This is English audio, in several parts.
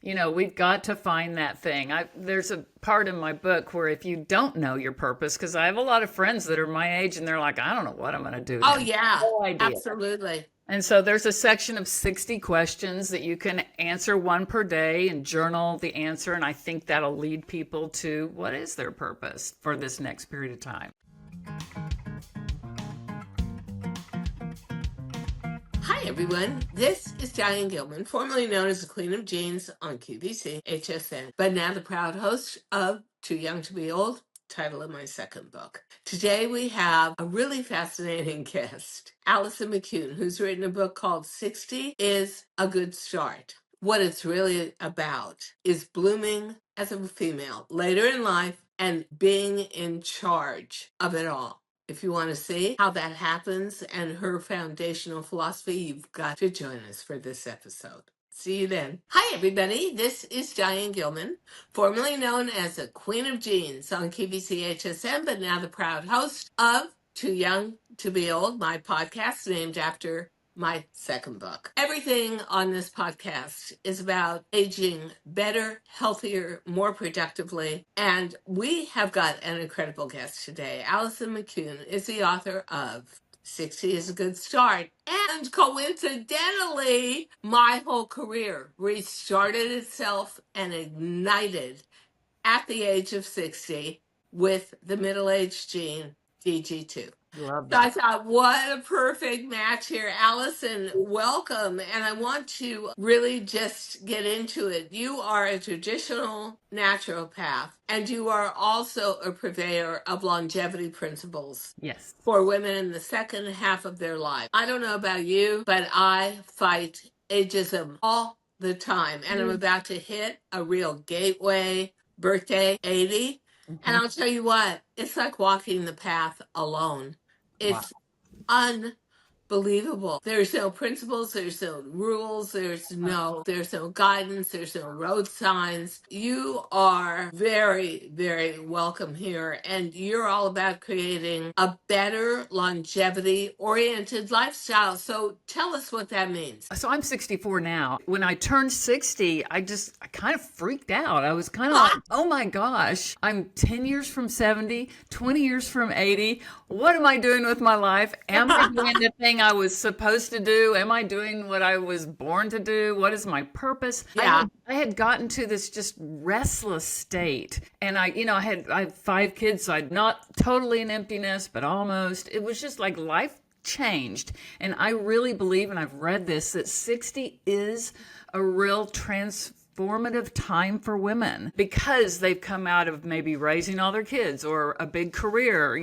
We've got to find that thing. There's a part in my book where if you don't know your purpose, because I have a lot of friends that are my age and they're like, I don't know what I'm going to do Oh, now. yeah, No idea. absolutely. And so there's a section of 60 questions that you can answer one per day and journal the answer. And I think that'll lead people to what is their purpose for this next period of time. Hi, everyone. This is Diane Gilman, formerly known as the Queen of Jeans on QVC HSN, but now the proud host of Too Young to Be Old, title of my second book. Today we have a really fascinating guest, Alison McCune, who's written a book called 60 is a Good Start. What it's really about is blooming as a female later in life and being in charge of it all. If you want to see how that happens and her foundational philosophy, you've got to join us for this episode. See you then. Hi, everybody. This is Diane Gilman, formerly known as the Queen of Jeans on QVC HSN, but now the proud host of Too Young to Be Old, my podcast named after my second book. Everything on this podcast is about aging better, healthier, more productively. And we have got an incredible guest today. Alison McCune is the author of 60 is a Good Start. And coincidentally, my whole career restarted itself and ignited at the age of 60 with the middle-aged gene, DG2. Love So I that. thought, what a perfect match here. Alison, welcome. And I want to really just get into it. You are a traditional naturopath, and you are also a purveyor of longevity principles Yes. for women in the second half of their life. I don't know about you, but I fight ageism all the time. And I'm about to hit a real gateway birthday, 80. And I'll tell you what, it's like walking the path alone. Wow. It's unbelievable. There's no principles, there's no rules, there's no guidance, there's no road signs. You are very, very welcome here, and you're all about creating a better longevity-oriented lifestyle. So tell us what that means. So I'm 64 now. When I turned 60, I kind of freaked out. I was kind of like, oh my gosh, I'm 10 years from 70, 20 years from 80. What am I doing with my life? Am I doing the thing I was supposed to do? Am I doing what I was born to do? What is my purpose? Yeah. I had gotten to this just restless state. And I have 5 kids, so I'm not totally an empty nest, but almost. It was just like life changed. And I really believe, and I've read this, that 60 is a real transformative time for women because they've come out of maybe raising all their kids or a big career,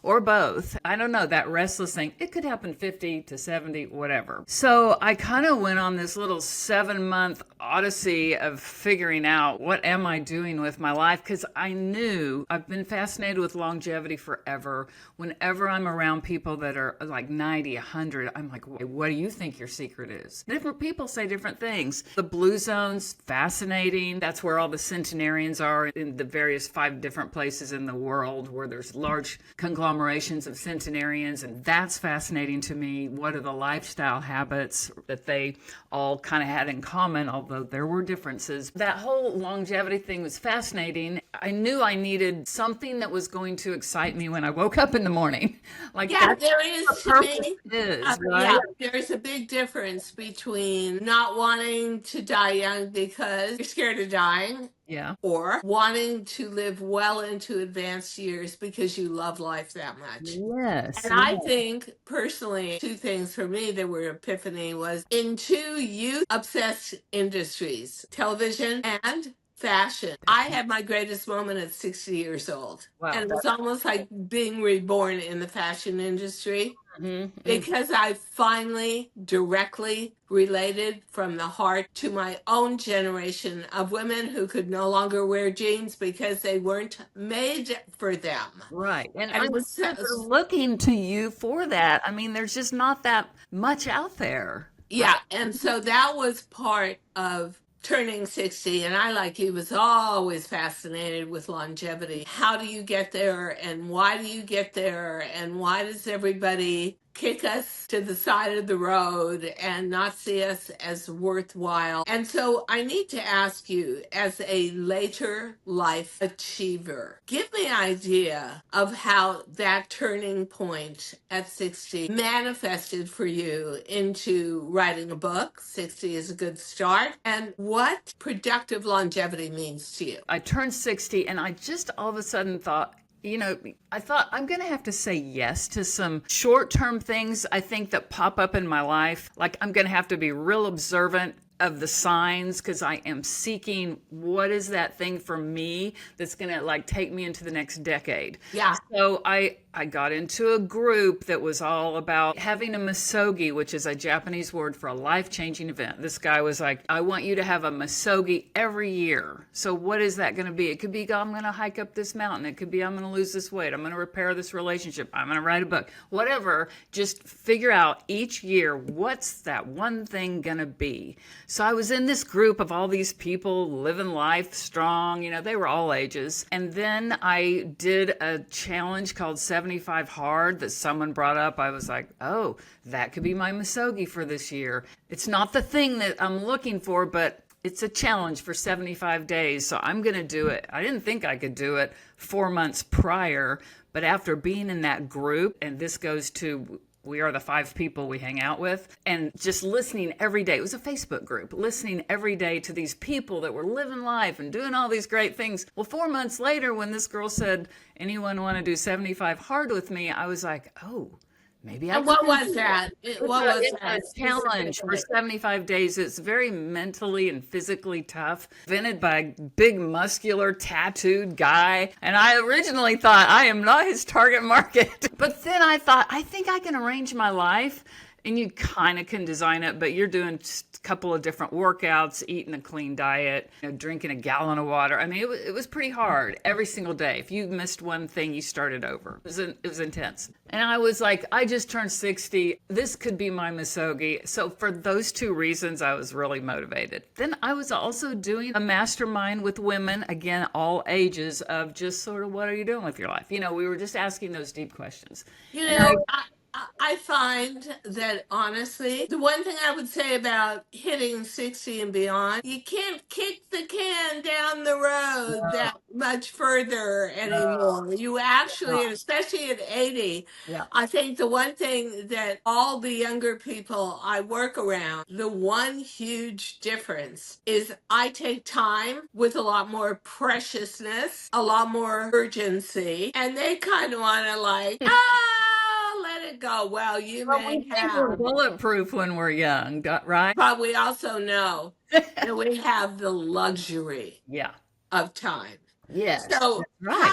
or both. I don't know, that restless thing. It could happen 50 to 70, whatever. So I kind of went on this little 7-month odyssey of figuring out what am I doing with my life, because I knew I've been fascinated with longevity forever. Whenever I'm around people that are like 90, 100, I'm like, what do you think your secret is? Different people say different things. The blue zones, fascinating. That's where all the centenarians are in the various 5 different places in the world where there's large conglomerations of centenarians. And that's fascinating to me. What are the lifestyle habits that they all kind of had in common, although there were differences? That whole longevity thing was fascinating. I knew I needed something that was going to excite me when I woke up in the morning. Like, Yeah, that's there is what to purpose me. is, Yeah, right? there's a big difference between not wanting to die young because you're scared of dying, Yeah. or wanting to live well into advanced years because you love life that much. Yes. And I think personally, 2 things for me that were epiphany was in 2 youth obsessed industries, television and fashion. I had my greatest moment at 60 years old. Wow. And it was almost like being reborn in the fashion industry. Mm-hmm. Because I finally directly related from the heart to my own generation of women who could no longer wear jeans because they weren't made for them. Right. And And it I'm was sure they're looking to you for that. I mean, there's just not that much out there. yeah, and so that was part of turning 60, and I, like you, was always fascinated with longevity. How do you get there, and why do you get there, and why does everybody kick us to the side of the road and not see us as worthwhile. And so I need to ask you, as a later life achiever, give me an idea of how that turning point at 60 manifested for you into writing a book. 60 is a good start. And what productive longevity means to you. I turned 60 and I just all of a sudden thought, I thought I'm going to have to say yes to some short-term things I think that pop up in my life. Like I'm going to have to be real observant of the signs because I am seeking what is that thing for me that's going to like take me into the next decade. Yeah. So I got into a group that was all about having a misogi, which is a Japanese word for a life-changing event. This guy was like, I want you to have a misogi every year. So what is that going to be? It could be, I'm going to hike up this mountain. It could be, I'm going to lose this weight. I'm going to repair this relationship. I'm going to write a book. Whatever. Just figure out each year, what's that one thing going to be? So I was in this group of all these people living life strong. They were all ages. And then I did a challenge called 75 Hard that someone brought up. I was like, oh, that could be my misogi for this year. It's not the thing that I'm looking for, but it's a challenge for 75 days. So I'm going to do it. I didn't think I could do it 4 months prior, but after being in that group, and this goes to, we are the 5 people we hang out with, and just listening every day. It was a Facebook group, listening every day to these people that were living life and doing all these great things. Well, 4 months later, when this girl said, anyone want to do 75 Hard with me? I was like, oh, maybe I And what was that? What was that? A challenge for 75 days. It's very mentally and physically tough. Invented by a big, muscular, tattooed guy. And I originally thought, I am not his target market. But then I thought, I think I can arrange my life. And you kind of can design it, but you're doing just a couple of different workouts, eating a clean diet, drinking a gallon of water. I mean, it was pretty hard every single day. If you missed one thing, you started over. It was intense. And I was like, I just turned 60. This could be my misogi. So for those 2 reasons, I was really motivated. Then I was also doing a mastermind with women, again, all ages, of just sort of, what are you doing with your life? We were just asking those deep questions. I find that honestly, the one thing I would say about hitting 60 and beyond, you can't kick the can down the road that much further anymore. You actually, and especially at 80, Yeah. I think the one thing that all the younger people I work around, the one huge difference is I take time with a lot more preciousness, a lot more urgency, and they kind of want to like, let it go. Well, you Well, may we think we're have, bulletproof when we're young, right? but we also know that we have the luxury Yeah. of time. Yes. So Right.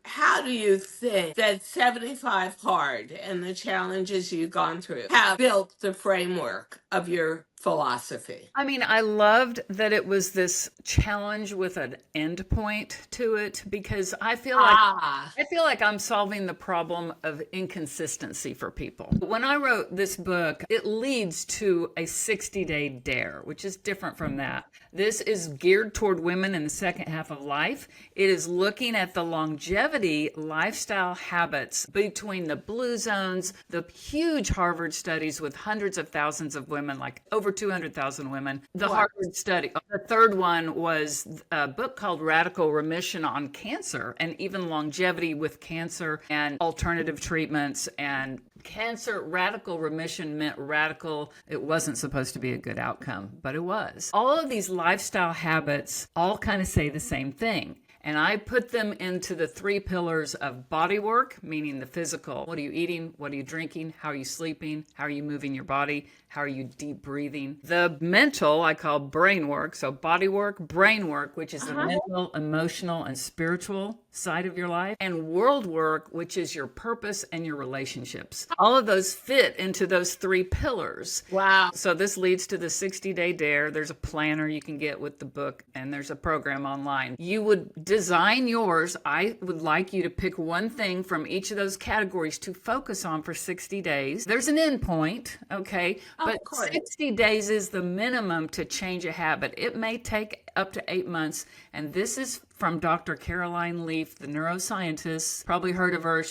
how do you think that 75 Hard and the challenges you've gone through have built the framework of your philosophy? I mean, I loved that it was this challenge with an end point to it, because I feel like I'm solving the problem of inconsistency for people. When I wrote this book, it leads to a 60-day dare, which is different from that. This is geared toward women in the second half of life. It is looking at the longevity lifestyle habits between the blue zones, the huge Harvard studies with hundreds of thousands of women, like over 200,000 women. The Harvard study. The third one was a book called Radical Remission on Cancer, and even longevity with cancer and alternative treatments. And cancer radical remission meant radical. It wasn't supposed to be a good outcome, but it was. All of these lifestyle habits all kind of say the same thing. And I put them into the 3 pillars of body work, meaning the physical. What are you eating? What are you drinking? How are you sleeping? How are you moving your body? How are you deep breathing? The mental, I call brain work. So body work, brain work, which is the mental, emotional, and spiritual side of your life. And world work, which is your purpose and your relationships. All of those fit into those 3 pillars. Wow. So this leads to the 60-day dare. There's a planner you can get with the book, and there's a program online. You would design yours. I would like you to pick one thing from each of those categories to focus on for 60 days. There's an end point, okay? Of But course. 60 days is the minimum to change a habit. It may take up to 8 months. And this is from Dr. Caroline Leaf, the neuroscientist. Probably heard of her.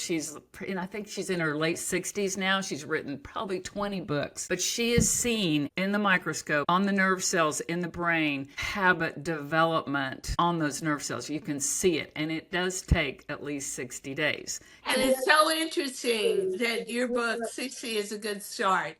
And I think she's in her late 60s now. She's written probably 20 books. But she is seen in the microscope on the nerve cells in the brain, habit development on those nerve cells. You can see it. And it does take at least 60 days. And it's so interesting that your book, 60 is a good start.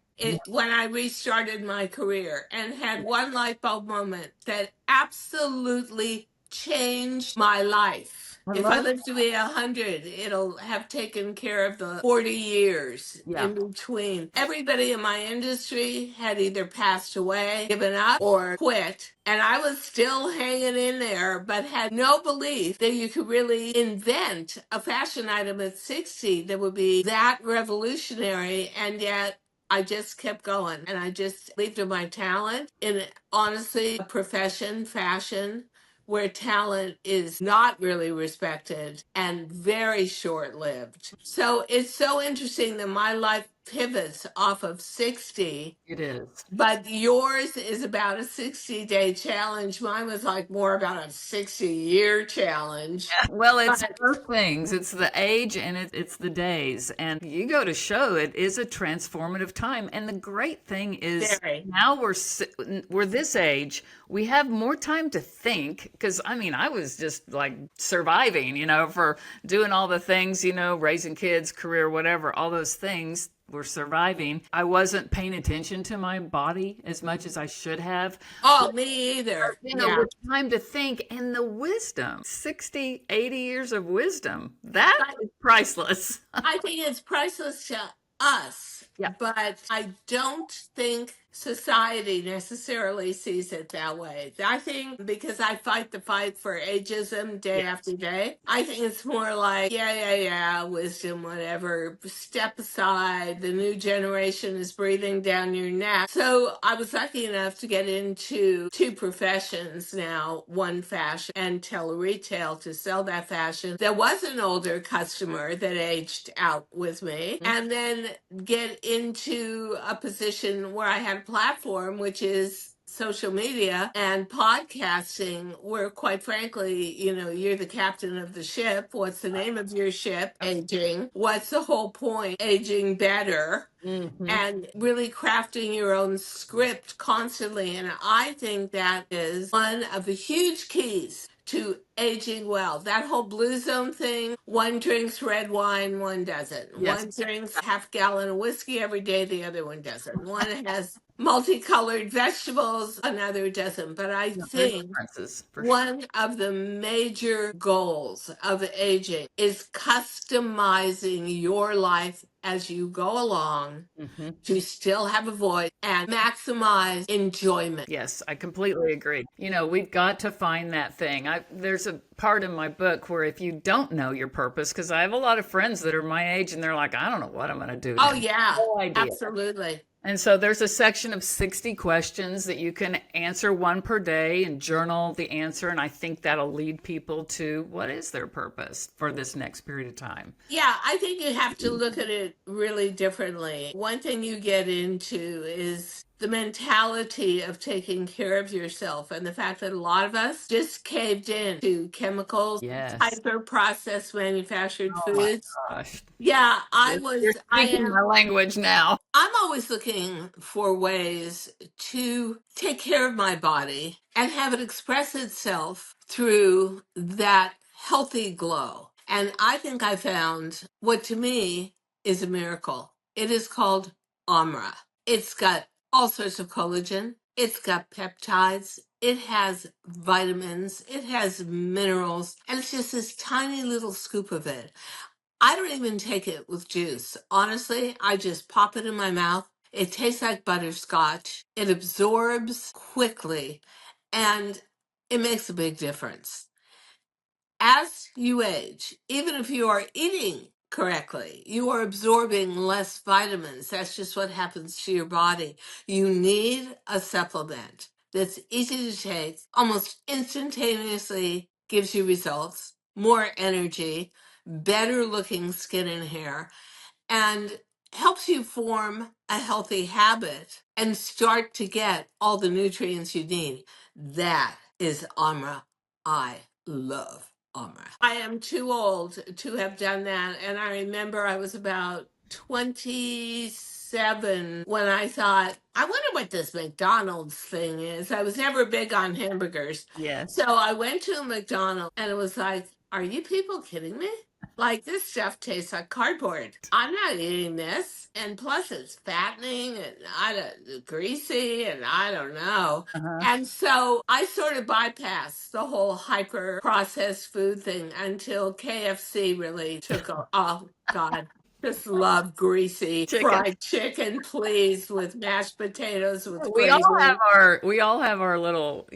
When I restarted my career and had one light bulb moment that absolutely changed my life. I If I love live to be 100, it'll have taken care of the 40 years Yeah. in between. Everybody in my industry had either passed away, given up, or quit. And I was still hanging in there, but had no belief that you could really invent a fashion item at 60 that would be that revolutionary. And yet I just kept going, and I just believed in my talent in, honestly, a profession, fashion, where talent is not really respected and very short lived. So it's so interesting that my life pivots off of 60, it is. but yours is about a 60-day challenge. Mine was like more about a 60-year challenge. Well, it's But both things. It's the age and it's the days. And you go to show it is a transformative time. And the great thing is very. now we're this age, we have more time to think. Because I mean, I was just like surviving, for doing all the things, raising kids, career, whatever, all those things. We're surviving. I wasn't paying attention to my body as much as I should have. Oh, me either. Yeah. With time to think and the wisdom, 60, 80 years of wisdom, that is priceless. I think it's priceless to us, Yeah. but I don't think society necessarily sees it that way. I think because I fight the fight for ageism day after day, I think it's more like, yeah, wisdom, whatever, step aside, the new generation is breathing down your neck. So I was lucky enough to get into two professions now, one fashion and tele-retail to sell that fashion. There was an older customer that aged out with me, and then get into a position where I had a platform, which is social media and podcasting, where quite frankly, you're the captain of the ship. What's the name of your ship? Aging. What's the whole point? Aging better. And really crafting your own script constantly. And I think that is one of the huge keys to aging well. That whole blue zone thing, one drinks red wine, one doesn't. Yes. One drinks half gallon of whiskey every day, the other one doesn't. One has multicolored vegetables, another doesn't. But I think one of the major goals of aging is customizing your life as you go along to still have a voice and maximize enjoyment. Yes, I completely agree. We've got to find that thing. There's a part in my book where if you don't know your purpose, because I have a lot of friends that are my age and they're like, I don't know what I'm going to do now. Oh, yeah, No idea. absolutely. And so there's a section of 60 questions that you can answer one per day and journal the answer. And I think that'll lead people to what is their purpose for this next period of time. Yeah, I think you have to look at it really differently. One thing you get into is the mentality of taking care of yourself and the fact that a lot of us just caved in to chemicals, hyper processed manufactured foods. Gosh. Yeah, You're speaking my language now. I'm always looking for ways to take care of my body and have it express itself through that healthy glow. And I think I found what to me is a miracle. It is called Amra. It's got all sorts of collagen. It's got peptides. It has vitamins. It has minerals. And it's just this tiny little scoop of it. I don't even take it with juice. Honestly, I just pop it in my mouth. It tastes like butterscotch. It absorbs quickly, and it makes a big difference. As you age, even if you are eating correctly, you are absorbing less vitamins. That's just what happens to your body. You need a supplement that's easy to take, almost instantaneously gives you results, more energy, better looking skin and hair, and helps you form a healthy habit and start to get all the nutrients you need. That is Amra. I love Amra. I am too old to have done that. And I remember I was about 27 when I thought, I wonder what this McDonald's thing is. I was never big on hamburgers. Yes. So I went to a McDonald's and it was like, are you people kidding me? Like, this stuff tastes like cardboard. I'm not eating this. And plus it's fattening and greasy and I don't know. Uh-huh. And so I sort of bypassed the whole hyper processed food thing until KFC really took a, oh God. Just love greasy Chicken. fried chicken, please, with mashed potatoes with We gravy. we all have our little,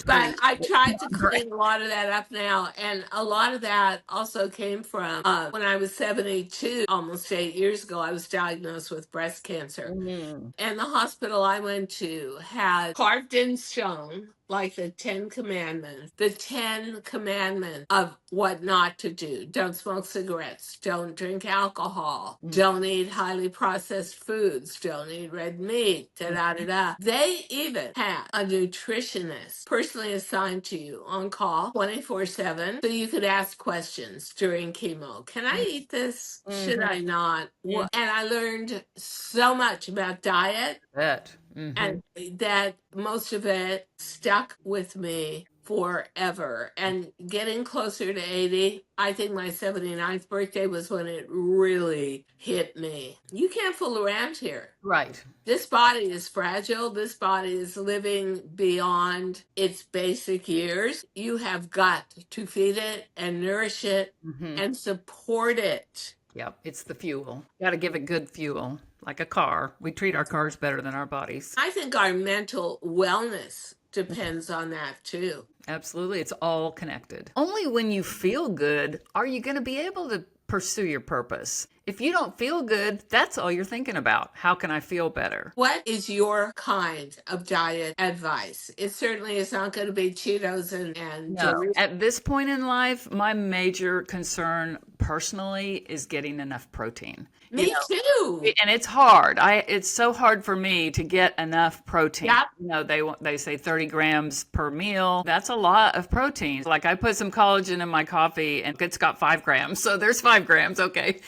But I tried to Right. clean a lot of that up now. And a lot of that also came from when I was 72, almost 8 years ago, I was diagnosed with breast cancer. Mm. And the hospital I went to had carved in stone, like the 10 commandments, the 10 commandments of what not to do. Don't smoke cigarettes. Don't drink alcohol. Don't eat highly processed foods. Don't eat red meat. Da da da da. They even had a nutritionist personally assigned to you on call 24/7 so you could ask questions during chemo. Can I eat this? Should I not? And I learned so much about diet Bet. Mm-hmm. and that most of it stuck with me forever. And getting closer to 80, I think my 79th birthday was when it really hit me. You can't fool around here. Right. This body is fragile. This body is living beyond its basic years. You have got to feed it and nourish it and support it. Yep. It's the fuel. Got to give it good fuel, like a car. We treat our cars better than our bodies. I think our mental wellness depends on that too. Absolutely. It's all connected. Only when you feel good are you going to be able to pursue your purpose. If you don't feel good, that's all you're thinking about. How can I feel better? What is your kind of diet advice? It certainly is not going to be Cheetos and No. Doritos. At this point in life, my major concern personally is getting enough protein. Me too. And it's hard. It's so hard for me to get enough protein. Yep. They say 30 grams per meal. That's a lot of protein. Like I put some collagen in my coffee and it's got 5 grams. So there's 5 grams. Okay.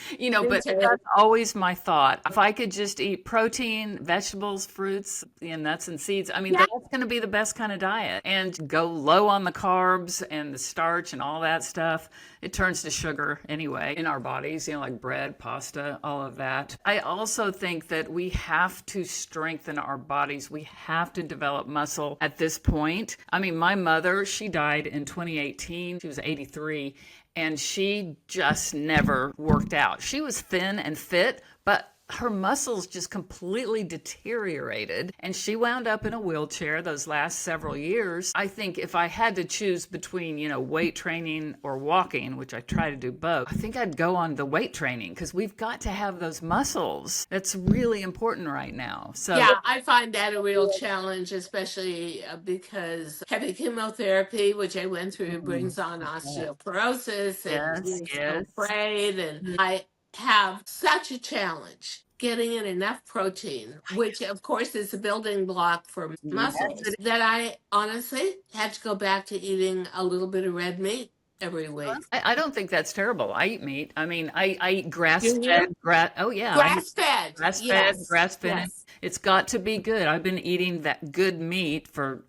But that's always my thought. If I could just eat protein, vegetables, fruits, and nuts and seeds, that's going to be the best kind of diet. And go low on the carbs and the starch and all that stuff. It turns to sugar anyway in our bodies, like bread, pasta, all of that. I also think that we have to strengthen our bodies. We have to develop muscle at this point. My mother, she died in 2018. She was 83. And she just never worked out. She was thin and fit, but her muscles just completely deteriorated. And she wound up in a wheelchair those last several years. I think if I had to choose between, weight training or walking, which I try to do both, I think I'd go on the weight training because we've got to have those muscles. That's really important right now. So yeah, I find that a real challenge, especially because heavy chemotherapy, which I went through, brings on osteoporosis and being so afraid. And I have such a challenge getting in enough protein, which of course is a building block for muscles, that I honestly had to go back to eating a little bit of red meat every week. I don't think that's terrible. I eat meat. I eat grass-fed. Grass-fed. Grass-fed. Yes. It's got to be good. I've been eating that good meat for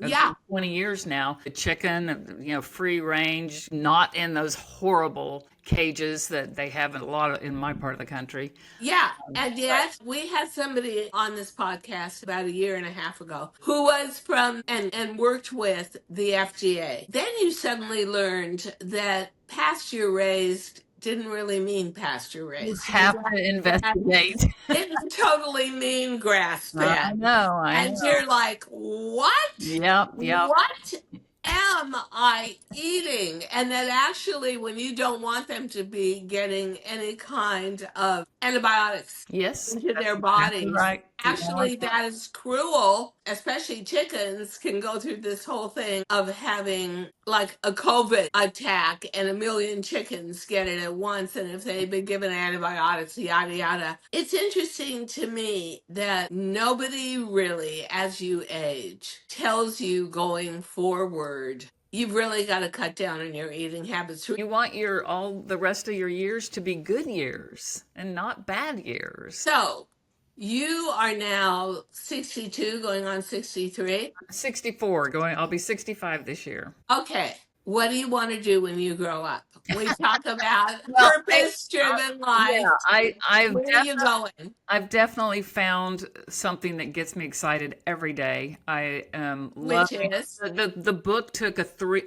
20 years now. The chicken, free range, not in those horrible cages that they have a lot of in my part of the country. Yeah. And yet we had somebody on this podcast about a year and a half ago who was from and worked with the FDA. Then you suddenly learned that pasture raised didn't really mean pasture raised. You have to investigate. It didn't totally mean grass fed. I know. And you're like, what? Yep. What am am I eating? And that actually, when you don't want them to be getting any kind of antibiotics Yes, into that's their exactly bodies, right. actually, that is cruel. Especially chickens can go through this whole thing of having like a COVID attack and a million chickens get it at once. And if they've been given antibiotics, yada, yada. It's interesting to me that nobody really, as you age, tells you going forward, you've really got to cut down on your eating habits. You want your all the rest of your years to be good years and not bad years. So, you are now 62, going on 63. 64 going, I'll be 65 this year. Okay. What do you want to do when you grow up? We talk about Well, purpose-driven life. yeah, Where are you going? I've definitely found something that gets me excited every day. I am Which loving is, the book took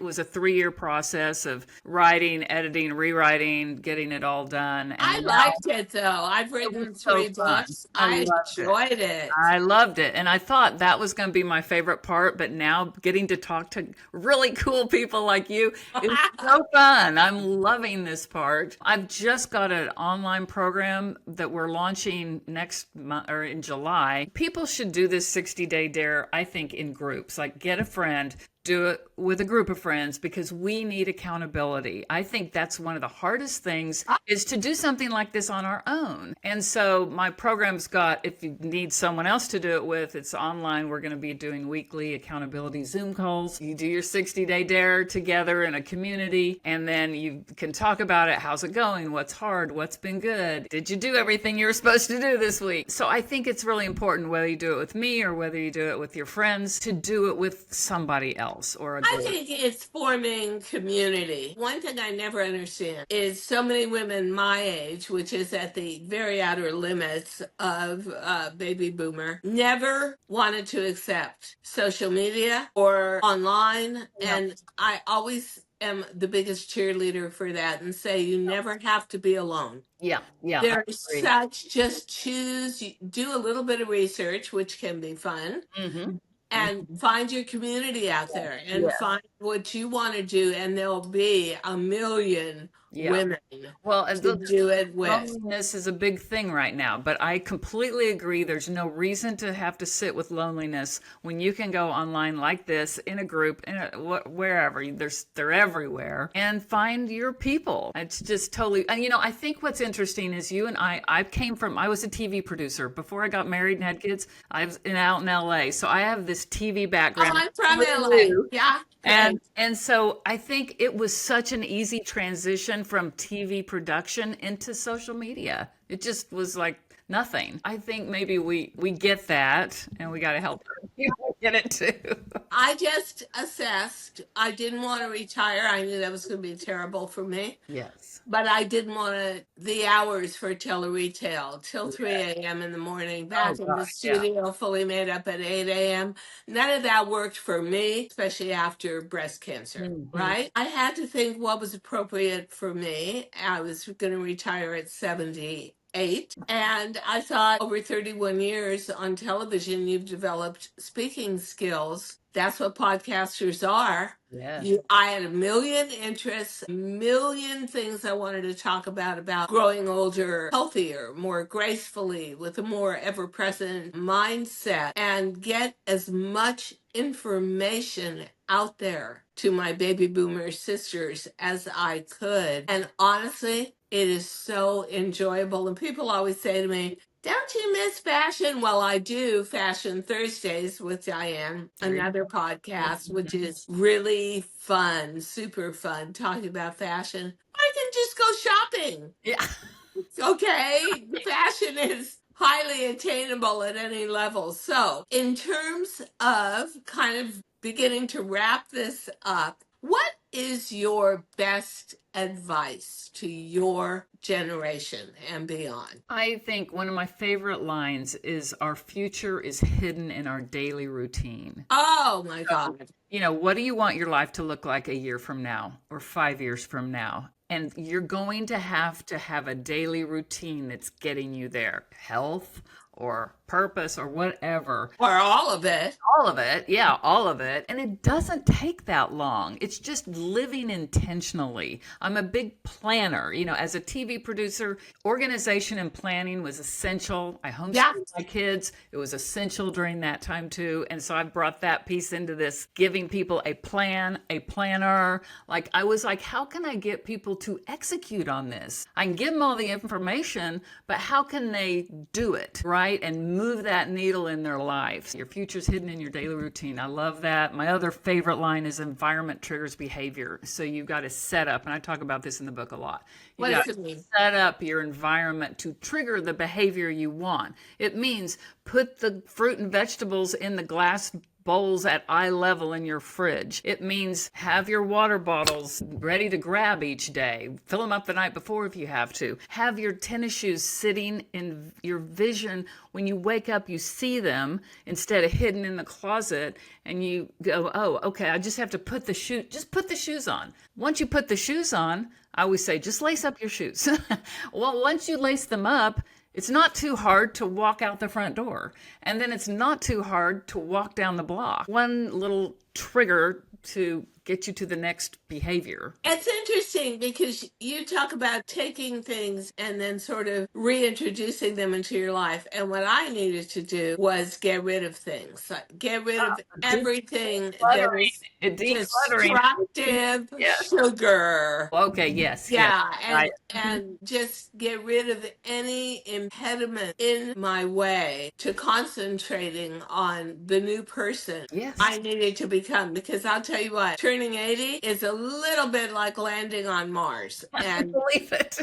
was a 3-year process of writing, editing, rewriting, getting it all done. I And now liked it though. I've it was written so 3 fun. books. I I loved it. enjoyed it. I loved it. And I thought that was going to be my favorite part. But now getting to talk to really cool people like you is so fun. I'm loving this part. I've just got an online program that we're launching next month or in July. People should do this 60-day dare, I think, in groups. Like get a friend, do it with a group of friends because we need accountability. I think that's one of the hardest things is to do something like this on our own. And so my program's got, if you need someone else to do it with, it's online. We're going to be doing weekly accountability Zoom calls. You do your 60-day dare together in a community, and then you can talk about it. How's it going? What's hard? What's been good? Did you do everything you were supposed to do this week? So I think it's really important, whether you do it with me or whether you do it with your friends, to do it with somebody else or a I group. think it's forming community. One thing I never understand is so many women my age, which is at the very outer limits of baby boomer, never wanted to accept social media or online. Yeah. And I always am the biggest cheerleader for that and say you never have to be alone. Yeah, I There's agree. such, just choose, do a little bit of research, which can be fun, Mm-hmm. and find your community out there and Yeah. find what you want to do, and there'll be a million Yeah. women Well, to do it with. loneliness is a big thing right now, but I completely agree. There's no reason to have to sit with loneliness when you can go online like this in a group, wherever. They're everywhere, and find your people. It's just totally. And I think what's interesting is you and I was a TV producer before I got married and had kids. I was out in LA, so I have this TV Oh, background. I'm from With LA. you. Yeah, And so I think it was such an easy transition from TV production into social media. It just was like nothing. I think maybe we get that, and we got to help people get it too. I just assessed I didn't want to retire. I knew that was going to be terrible for me. Yes. But I didn't want the hours for tele-retail till 3 a.m. in the morning, Oh back in the gosh, yeah. studio, fully made up at 8 a.m. None of that worked for me, especially after breast cancer, Mhm. right? I had to think what was appropriate for me. I was going to retire at 78. And I thought over 31 years on television, you've developed speaking skills. That's what podcasters are. Yes. I had a million interests, a million things I wanted to talk about growing older, healthier, more gracefully, with a more ever-present mindset, and get as much information out there to my baby boomer sisters as I could. And honestly, it is so enjoyable. And people always say to me, don't you miss fashion? Well, I do. Fashion Thursdays with Diane, another podcast, which is really fun, super fun, talking about fashion. I can just go shopping. Yeah. Okay, fashion is highly attainable at any level. So, in terms of kind of beginning to wrap this up, what is your best advice to your generation and beyond? I think one of my favorite lines is our future is hidden in our daily routine. Oh my God. What do you want your life to look like a year from now or 5 years from now? And you're going to have a daily routine that's getting you there. Health or purpose or whatever. Or all of it. All of it. Yeah, all of it. And it doesn't take that long. It's just living intentionally. I'm a big planner. As a TV producer, organization and planning was essential. I homeschooled my kids. It was essential during that time too. And so I brought that piece into this, giving people a plan, a planner. I was like, how can I get people to execute on this? I can give them all the information, but how can they do it, right? And move that needle in their lives. Your future's hidden in your daily routine. I love that. My other favorite line is environment triggers behavior. So you've got to set up, and I talk about this in the book a lot. You got to set up your environment to trigger the behavior you want. It means put the fruit and vegetables in the glass bowls at eye level in your fridge. It means have your water bottles ready to grab each day. Fill them up the night before if you have to. Have your tennis shoes sitting in your vision. When you wake up, you see them instead of hidden in the closet, and you go, oh, okay, I just have to put the shoes on. Once you put the shoes on, I always say, just lace up your shoes. Well, once you lace them up, it's not too hard to walk out the front door. And then it's not too hard to walk down the block. One little trigger to get you to the next behavior. It's interesting because you talk about taking things and then sort of reintroducing them into your life. And what I needed to do was get rid of things, get rid of everything that is destructive sugar. Okay, yes. Yeah, Right. and just get rid of any impediment in my way to concentrating on the new person I needed to become. Because I'll tell you what, turning 80 is a little bit like landing on Mars. And I believe it.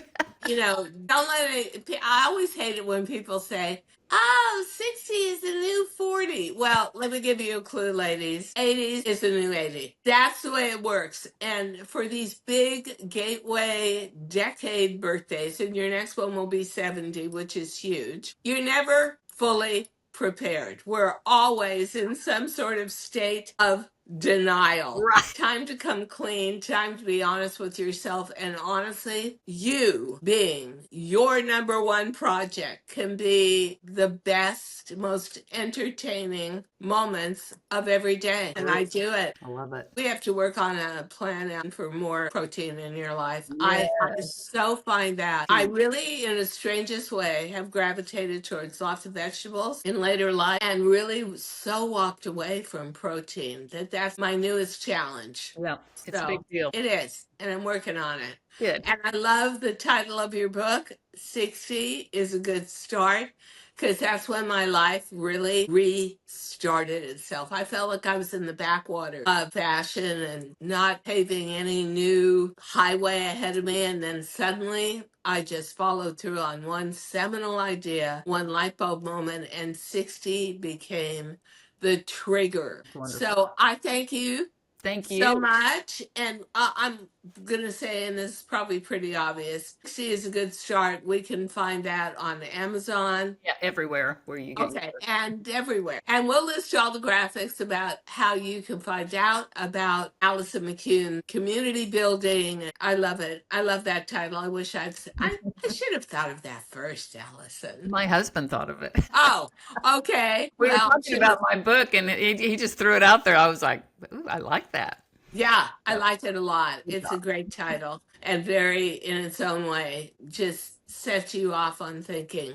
Don't let it, I always hate it when people say, oh, 60 is the new 40. Well, let me give you a clue, ladies. 80 is the new 80. That's the way it works. And for these big gateway decade birthdays, and your next one will be 70, which is huge, you're never fully prepared. We're always in some sort of state of denial. Right. Time to come clean, time to be honest with yourself. And honestly, you being your number one project can be the best, most entertaining moments of every day. And I do it. I love it. We have to work on a plan for more protein in your life. I so find that I really, in the strangest way, have gravitated towards lots of vegetables in later life and really so walked away from protein that's my newest challenge. Yeah, it's a big deal. It is, and I'm working on it. Good. And I love the title of your book, 60 is a Good Start, because that's when my life really restarted itself. I felt like I was in the backwater of fashion and not paving any new highway ahead of me. And then suddenly I just followed through on one seminal idea, one light bulb moment, and 60 became the trigger. So I thank you. Thank you so much. And I'm going to say, and this is probably pretty obvious, 60 is a Good Start. We can find that on Amazon. Yeah, everywhere where you get. Okay, and everywhere. And we'll list all the graphics about how you can find out about Alison McCune community building. I love it. I love that title. I wish I should have thought of that first, Alison. My husband thought of it. Oh, okay. We were talking about my book, and he just threw it out there. I was like, ooh, I like that. Yeah, I liked it a lot. It's a great title and very, in its own way, just sets you off on thinking.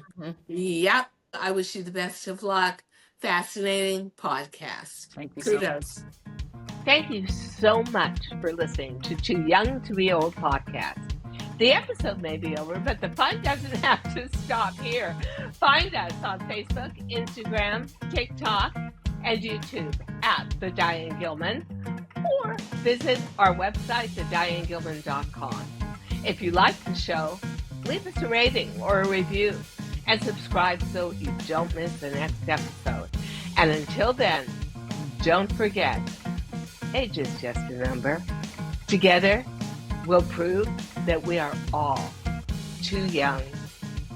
Yep. I wish you the best of luck. Fascinating podcast. Thank you Kudos. so much. Thank you so much for listening to Too Young to Be Old podcast. The episode may be over, but the fun doesn't have to stop here. Find us on Facebook, Instagram, TikTok, and YouTube at The Diane Gilman, or visit our website, thedianegilman.com. If you like the show, leave us a rating or a review and subscribe so you don't miss the next episode. And until then, don't forget, age is just a number. Together, we'll prove that we are all too young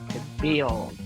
to be old.